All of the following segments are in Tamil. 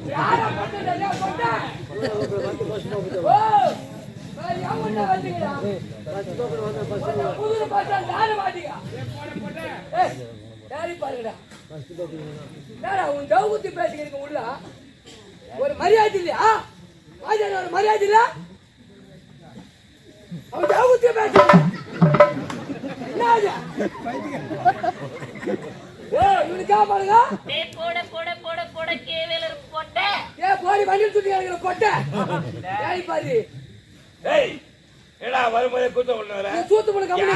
யாரா பண்றீங்க கொட்ட ஓ யாவண்ணா வந்தீங்களா புது பாட்டா யாரு மாட்டீங்க ஏய் யாரி பாருங்கடா டேடா உன் ஜவுகுத்தி பேசிக்கிறீங்க உள்ள ஒரு மரியாதை இல்லையா வாஜான ஒரு மரியாதை இல்ல அவன் ஜவுகுத்தி பேசுறான் என்னடா ஓ இவனுக்கா பாருங்க டேய் போட கேவேல போட்ட ஏய் போடி வண்டில சுத்தியாங்க கொட்ட யாரி பாரு ஏய் ஏடா வரும்போதே கூத்த கொண்டவர நீ சூத்து போட கம்பெனி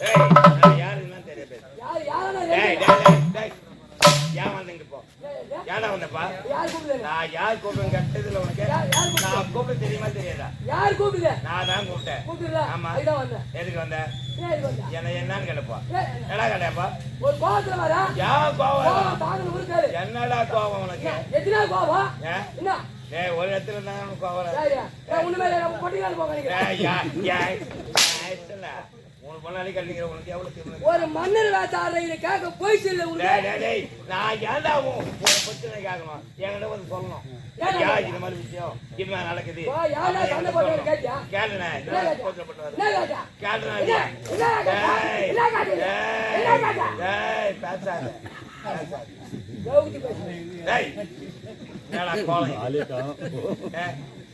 ஏய் நான் யாருன்னு தெரியல யாரனா டேய் டேய் டேய் யா வந்தீங்க போ யாரா வந்தப்பா யார் கூப்பிடுற நான் யார் கூப்பிடுறேன் கட்டதுல உனக்கு நான் கூப்பிட தெரியுமா தெரியாதா யார் கூப்பிடுற நான் தான் கூப்பிட்டேன் கூப்பிடுற ஆமா ஐதான் வந்தேன் எதுக்கு வந்த ஏய் வந்தா என்ன என்னன்னு கேளப்பா என்னடா கேளப்பா ஒரு கோவத்துல வரா யா கோவம் தாங்க உருக்காரு என்னடா கோவம் உனக்கு எத்தனை கோவம் என்ன ஏய் ஒரு இடத்துல இருந்தா உனக்கு கோவம் ஏய் நான் உன்ன மேல நம்ம பொட்டிகால போக நினைக்கிறேன் ஏய் யா ஐசல உன் பொண்ணாலி கல்லிங்கற உனக்கு எவ்வளவு திமிரு ஒரு மன்னர் வேட்டாரை இத கேக்க போய் சொல்ல உனக்கு டேய் டேய் நான் ஏன்டா உன் பிரச்சனை கேக்கணும் என்கிட்ட வந்து சொல்லணும் யா இந்த மாதிரி விஷயம் என்ன நடக்குது வா யாரா சண்டை போடுற கேட்டியா கேளுனே என்ன கேளுனே டேய் பேசாத ஜவுகுத்தி பேசு டேய் என்னடா கோலம்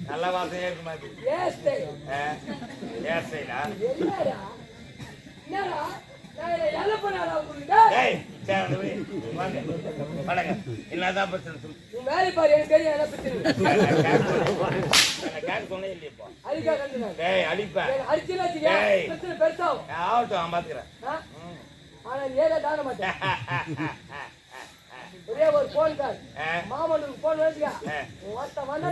நல்ல வாசனையா இருக்கு மாதிரி ஏஸ்டே ஏஸ்டா என்னடா என்னடா நான் என்ன பண்ணாடா உங்களுக்கு டேய் சேவன வே வாங்க வாங்க என்னதான் பிரச்சனை சொல்லு உன் வேலை பாரு எனக்கு தெரியும் என்ன பிரச்சனை கேக் சொன்னே இல்லையப்பா அடிக்கா கண்டுனா டேய் அடிப்பா அடிச்சினா வச்சியா பிரச்சனை பெருசாவும் ஆவட்டும் நான் பாத்துக்கறேன் ஆனா ஏல தான மாட்டேன் ஒரே ஒரு போன் கால் மாமனுக்கு போன் வச்சியா ஒருத்த வந்தா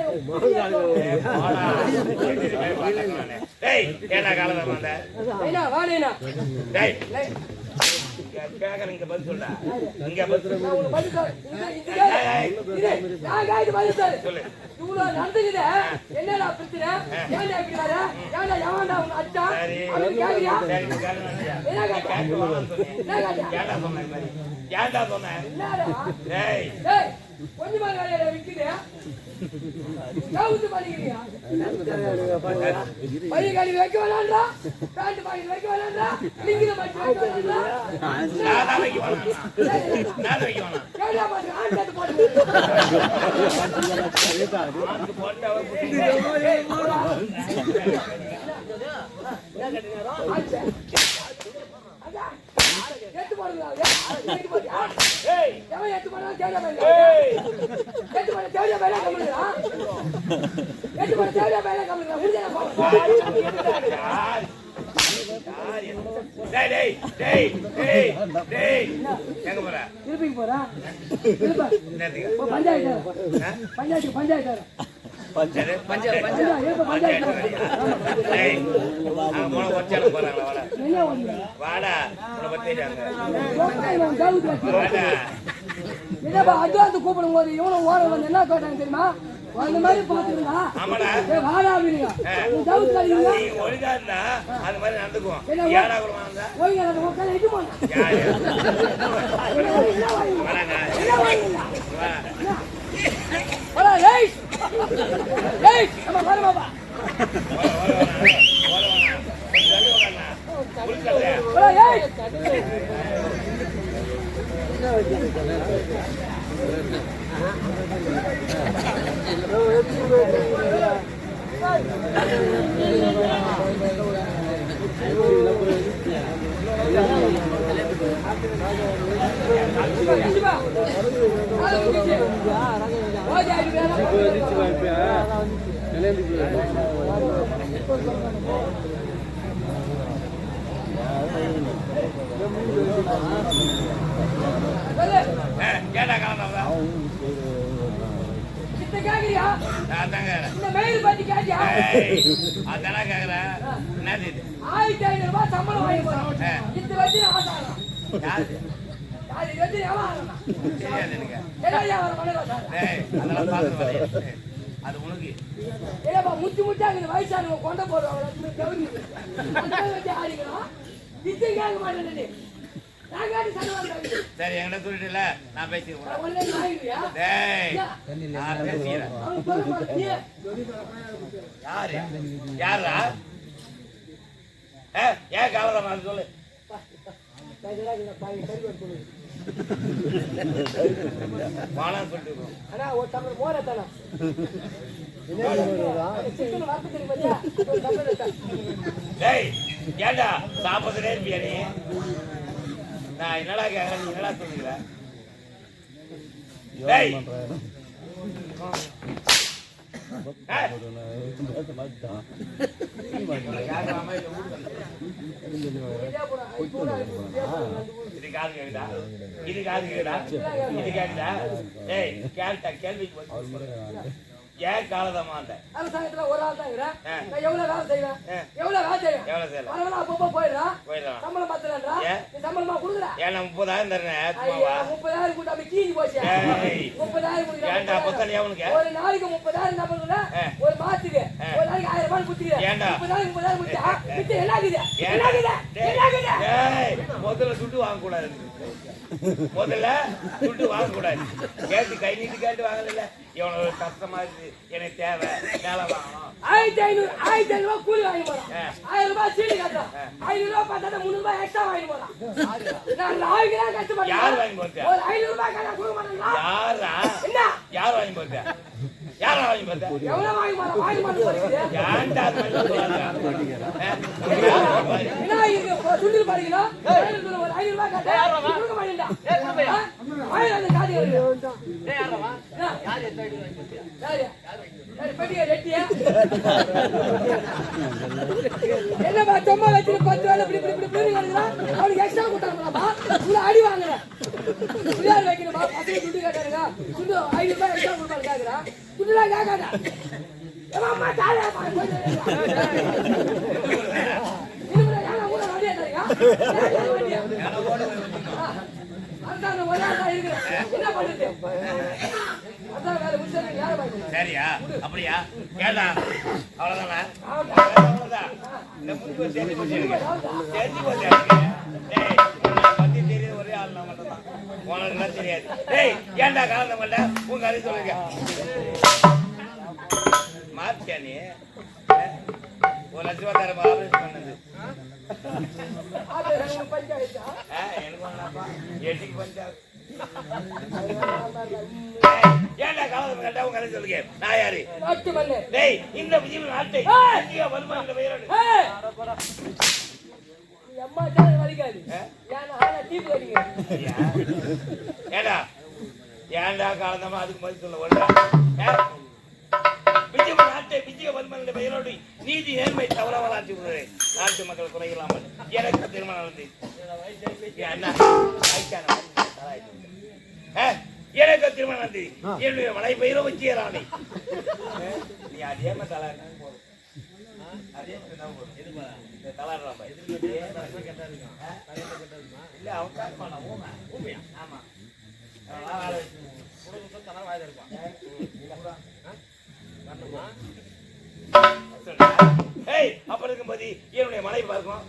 டேய் என்ன காலல வந்த ஏனா வாடேனா டேய் கேக்குறீங்க பதில் சொல்டா இங்க பதில் சொல்லு நான் உனக்கு பதில் சொல்றேன் இது நான் கைது பதில் சொல்றேன் சொல்லு இவ்ளோ நடந்துக்குதே என்னடா பிரச்சனை ஏன்டா இப்படி வர ஏன்டா எவன்டா உன் அச்சா அவன் கேக்குறியா சரி கேளுங்க என்ன கேட்டா ஏன்டா சொன்ன மாதிரி ஏன்டா சொன்ன என்னடா டேய் டேய் கொஞ்சமா காலையில விக்கிதே காவுத்து பண்ணிக்கிறியா பைய காலி வைக்க வேணாம்டா பேண்ட் பாக்கெட் வைக்க வேணாம்டா லிங்கில மாட்டி வைக்க வேணாம்டா நான் வைக்க வேணாம் நான் வைக்க வேணாம் கேடா பாத்து ஆண்டது போடு ஆந்து போட்டவ எட்டு போடுங்க ஏய் எவன் எட்டு போடுறா கேடா பாரு ஏய் எட்டு போடுற கேடா பாரு கம்முடா எட்டு போடுற கேடா பாரு கம்முடா முடிஞ்சா டேய் டேய் டேய் டேய் டேய் எங்க போற திருப்பி போறா திருப்பா என்னதுக்கு பஞ்சாயத்து டேய் அங்க போன ஒச்சல போறாங்க வாடா என்ன வந்து வாடா உன பத்திட்டாங்க வாடா என்னப்பா அட்வான்ஸ் கூப்பிடும் போது இவனும் ஓட வந்து என்ன கேட்டாங்க தெரியுமா அந்த மாதிரி பாத்துருங்க ஆமாடா வாடா அப்படிங்க டவுட் காலிங்க நீ ஒழுங்காண்டா அது மாதிரி நடந்துக்குவோம் ஏடா குடுமா வந்தா போய் அந்த மக்கள் இது பண்ணு யாரு வாடா ஏய் ஏய் நம்ம வரமாப்பா வாடா ஏய் ஏடா காலமா கிட்ட கேக்குறியா அதாங்க இந்த மெயில் பத்தி கேட்டியா அதான கேக்குறேன் என்னது இது 1500 ரூபாய் சம்பளம் வாங்கி போறோம் இது வச்சு ஆசாரம் யாரு யாரு இது எவன் தெரியாது எனக்கு என்னையா வர மனல டேய் அதெல்லாம் பாத்து அது உனக்கு ஏப்பா முத்து முட்டாங்க வயசானவங்க கொண்ட போடுவாங்க கவுனி அந்த வச்சு ஆடிக்கலாம் இது கேட்க மாட்டேன் நாங்க சண்டை சரி என்கிட்ட சொல்லிட்டுல நான் பேசிக்கிறேன். உடனே வாங்கிடுவியா? டேய் நான் பேசிக்கிறேன். அவன் சொல்ல மாட்டான். நீ யாரு யாரா ஏன் காலதமா சொல்லு. வானம் சொல்லிட்டு இருக்கோம். ஆனா ஒரு டம்ளர் மோர் ஏத்தானா? சிக்கன் வறுத்து தெரியும் பாத்தியா? ஒரு டம்ளர் ஏத்தா. டேய் ஏண்டா சாப்பிட்டுட்டே இருப்பியா நீ? நான் என்னடா கேட்கறேன், நீ என்னடா சொல்லுகிற? டேய் இது காது கேக்குதா? இது காது கேக்குதா? இது கேக்குதா? ஏய் கேள்வி கேள்விக்கு ஏன் காலதமா அந்த அரசாங்கத்துல ஒரு ஆள் தான் இருக்கிறேன். நான் எவ்வளவு வேலை செய்வேன்? எவ்வளவு வேலை செய்வேன்? எவ்வளவு செய்யலாம்? வரவெல்லாம் அப்பப்போ போயிடுறான். போயிடலாம். சம்பளம் பத்தலன்றா? நீ சம்பளமா கொடுக்குற? ஏன் நான் 30,000 தரேன். ஐயா, 30,000 கூட்ட அப்படி கீஞ்சி போச்சு. 30,000 கொடுக்குறேன். ஏன்டா பத்தல எவனுக்கு? ஒரு நாளைக்கு 30,000 சம்பளம்னா ஒரு மாசத்துக்கு ஒரு நாளைக்கு 1000 ரூபாய் குடுத்துக்கிறேன். ஏன்டா? 30,000 குடுத்தா மிச்சம் என்ன ஆகுது? என்ன ஆகுது? என்ன ஆகுது? டேய் முதல்ல துட்டு வாங்க கூடாது. முதல்ல துட்டு வாங்க கூடாது. கேட்டு கை நீட்டு கேட்டு வாங்கல. இவனோட கஷ்டமா இருக்கு, எனக்கு தேவை வேலை வாங்கணும். 1500 ரூபாய் கூலி வாங்கி போறான். 1000 ரூபாய் சீனி கட்டுறான். 500 ரூபாய் பார்த்தா 300 ரூபாய் எக்ஸ்ட்ரா வாங்கி போறான். நான் நாளைக்கு தான் கஷ்டப்பட்டேன். யார் வாங்கி போட்டா? ஒரு 500 ரூபாய் கடை கொடுக்க மாட்டேங்களா? யாரா? என்ன? யார் வாங்கி போட்டா? யாரா வாங்கி போட்டா? எவ்வளவு வாங்கி போறான்? வாங்கி மாட்டேன் போறீங்க. ஏன்டா அது மாதிரி சொல்றாங்க? என்ன இருக்கு? சுண்டில் பாருங்களா? ஒரு 500 ரூபாய் கட்ட கொடுக்க மாட்டேன்டா. வாங்கி அந்த காதி வருது. டேய் யாரவா? யார் எத்த அடி வாங்கி போட்டியா? யாரு? யாரு பெட்டியா ரெட்டியா? என்னப்பா சும்மா வச்சு 10 வேளை இப்படி இப்படி இப்படி வருதுடா. அவனுக்கு எக்ஸ்ட்ரா கொடுத்தாங்களாப்பா? உள்ள அடி வாங்குற. புள்ளியார் வைக்கணுமா? பசங்க துட்டு கேட்டாருங்க. துட்டு 500 ரூபாய் எக்ஸ்ட்ரா கொடுப்பாரு கேக்குறா. துட்டுலாம் கேட்காத. ஏமா அம்மா தாயா இன்னும் ஏன்னா கூட வண்டியா தரீங்க? அதான் ஒரே ஆளா இருக்கிறேன். என்ன பண்ணுது? அதான் வேலை முடிச்சது யாரை பாக்கணும்? சரியா? அப்படியா? கேட்டா அவ்வளவுதானா? அவ்வளவுதான். இந்த முன்பு தெரிஞ்சு போச்சு எனக்கு. தெரிஞ்சு போச்சு எனக்கு. டேய் உன்னை பத்தி தெரியுது ஒரே ஆள் நான் மட்டும் தான். உனக்கு தெரியாது. டேய் ஏன்டா காரணம் பண்ண? உங்க அறிவு சொல்லுங்க. மாத்தியா நீ? 1 லட்ச ரூபாய் தரமா ஆபரேஷன் பண்ணது? பஞ்சாயத்தா எனக்கு ஒண்ணாப்பா. எட்டிக்கு பஞ்சாயத்து. ஏன்டா காலம் கேட்டா உங்க அறிவு சொல்லுங்க. நான் யாரு? நாட்டு மண்ணு. டேய் இந்த விஜய் நாட்டை இந்தியா வருமான பெயரோடு அம்மா தான் வலிக்காது. ஏன்னா டீப் வலிக்காது. ஏண்டா ஏன்டா காலந்தமா அதுக்கு பதில் சொல்ல ஒன்றா? விஜய் நாட்டை விஜய வருமான பெயரோடு நீதி நேர்மை தவறாவலாற்றி விடுறேன். நாட்டு மக்கள் குறையில்லாமல் எனக்கு திருமணம் நடந்து எனக்கு திருமணம் நடந்து என்னுடைய மலை பெயரோ வச்சிய ராணி. நீ அதே மாதிரி தலை அதே தலாடுறான் இல்ல அவன் காட்டுவானா? ஊமையா? ஆமா அப்ப இருக்கும்போது என்னுடைய மனைவி பார்க்கும்.